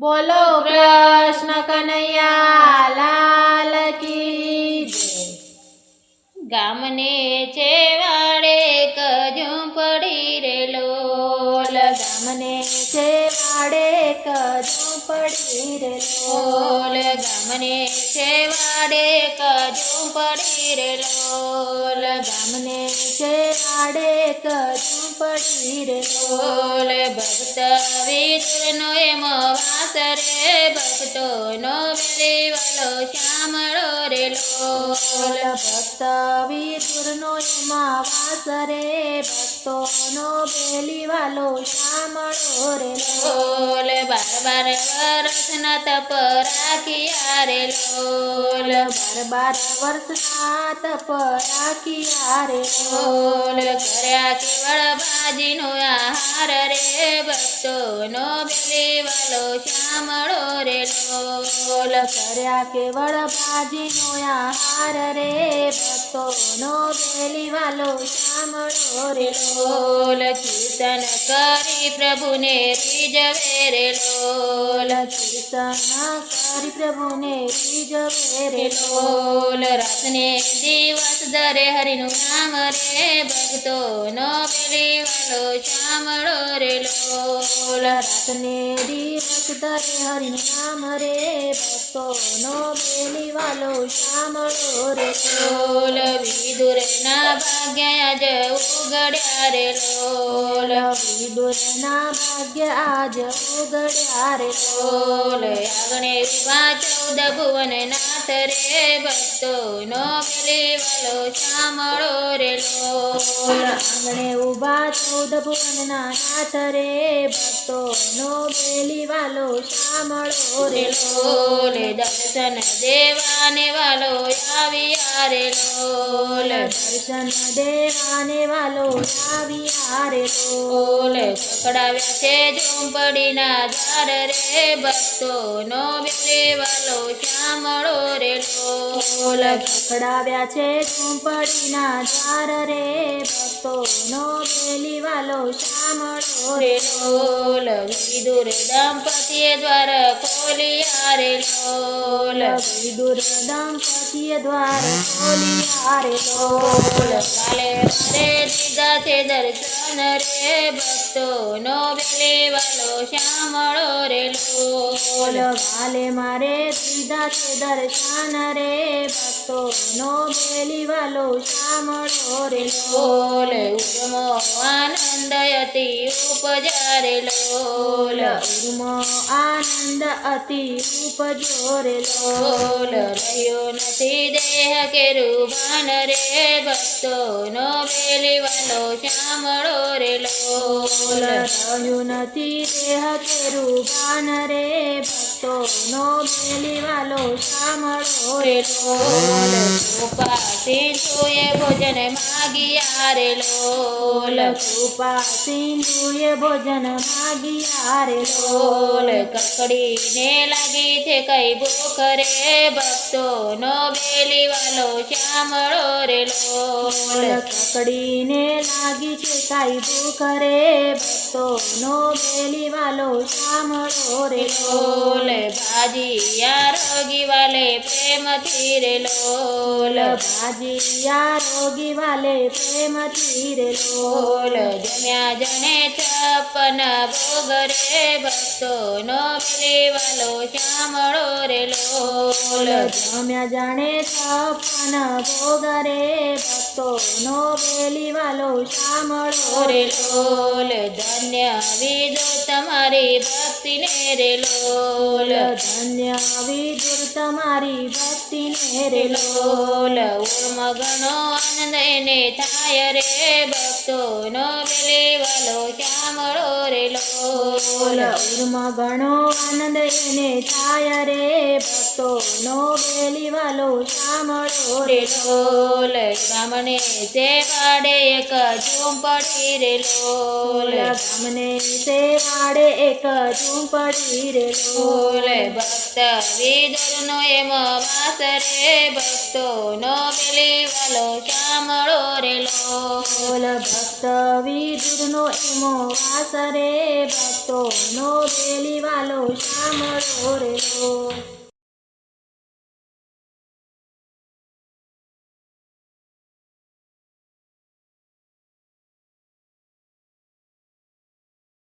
બોલો કૃષ્ણ કનૈયા લાલ કી જય. ગામને છેવાડે એક ઝૂંપડી રે લોલ, ગામને છેવાડે એક ઝૂંપડી રે લોલ, ગામને છેવાડે એક ઝૂંપડી રે લોલ, ગામને છેવાડે એક ઝૂંપડી રે લોલ. ભક્ત વિદુરનો એમ વાસ રે, ભક્તોનો વેલીવાલો શ્યામળો રે લોલ. ભક્ત વિદુરનો એમાં વાસ રે, ભક્તોનો વેલીવાલો શ્યામળો રે લોલ. 12 વર્ષના તપ રાખ્યા રે લોલ, 12 વર્ષના તપ રાખ્યા રે લોલ. કર્યા કેવળ ભાજીનો આહાર રે, ભક્તોનો વેલીવાલો શ્યામળો રે લોલ. કર્યા કેવળ ભાજીનો આહાર રે, ભક્તોનો વેલીવાલો શ્યામળો રે લોલ. કીર્તન કરી પ્રભુને રીઝવે રે લોલ, કીર્તન કરી પ્રભુને રીઝવે રે લોલ. રાતને દિવસ ધરે હરિનું નામ રે, ભક્તોનો વેલીવાલો શ્યામળો રે લોલ. રાતને દિવસ ધરે હરિનું નામ રે, ભક્તોનો વેલીવાલો શ્યામળો રે લોલ. વિદુરના ભાગ્ય આજ ઉગડ્યા રે લોલ, વિદુરના ભાગ્ય આજ ઉગડ્યા રે લોલ. આગણે ઉભા 14 ભુવન નાથ રે, ભક્તોનો વેલીવાલો શ્યામળો રે લોલ. આંગણે ઉભા 14 ભુવનના નાથ રે, ભક્તોનો વેલીવાલો શ્યામળો રે લોલ. દર્શન દેવાને વાલો આવ્યા રે લોલ, દર્શન દેવાને વાલો આવ્યા રે લોલ. ખખડાવ્યા છે ઝૂંપડીના દ્વાર રે, ભક્તોનો વેલીવાલો શ્યામળો રે લોલ. ખખડાવ્યા છે ઝૂંપડીના દ્વાર રે, ભક્તોનો વેલીવાલો શ્યામળો રે લોલ. વિદુર દંપતીએ દ્વાર ખોલ્યા રે લોલ, વિદુર દંપતીએ દ્વાર ખોલ્યા રે લોલ. કાલે મારે દીધા છે દર્શન રે, ભક્તોનો વેલીવાલો શ્યામળો રે લોલ. કાલે મારે દીધા છે દર્શન રે, ભક્તોનો વેલીવાલો શ્યામળો રે લોલ. ઉર્મો આનંદ અતિ ઉપજા રે લોલ, ઉર્મો આનંદ અતિ ઉપજો રે લોલ. રહ્યો નથી દેહ કેરું ભાન રે, ભક્તોનો વેલીવાલો શ્યામળો રે લોલ. રહ્યું નથી દેહ કેરું ભાન રે, ભક્તોનો વેલીવાલો શ્યામળો રે લોલ. કૃપા સિંધુએ ભોજન માગ્યા રે લોલ, કૃપા સિંધુએ ભોજન માગ્યા રે લોલ. કકડીને લાગી છે કઈ ભૂખ રે, ભક્તોનો વેલીવાલો શ્યામળો રે લોલ. કકડીને લાગી છે કઈ ભૂખ રે, ભક્તોનો વેલીવાલો શ્યામળો રે લોલ. ભાજીયા રોગી વાલે પ્રેમથી રે લોલ, ભાજીયા રોગી વાલે પ્રેમથી રે લોલ. જમ્યા જણે 56 ભોગ રે, ભક્તોનો વેલીવાલો શ્યામળો રે લોલ. જમ્યા જાણે 56 ભોગ રે, ભક્તોનો વેલીવાલો શ્યામળો રે લોલ. ધન્ય વિદુર તમારી ભક્તિને રે લોલ, ધન્ય વિદુર તમારી ભક્તિને રે લોલ. ઉર્મ ઘણો આનંદ એને થાય રે, ભક્તોનો વેલીવાલો શ્યામળો રે લોલ. ઉર્મ ઘણો આનંદ એને થાય રે, ભક્તોનો વેલીવાલો શ્યામળો રે લોલ. ગામને છેવાડે એક ઝૂંપડી રે લોલ, ગામને છેવાડે એક ઝૂંપડી રે લોલ. ભક્ત વિદુરનો એમ વાસ રે, ભક્તોનો વેલીવાલો શ્યામળો રે લોલ. ભક્ત વિદુરનો એમો વાસ રે, ભક્તોનો વેલીવાલો સાંભળો રે લો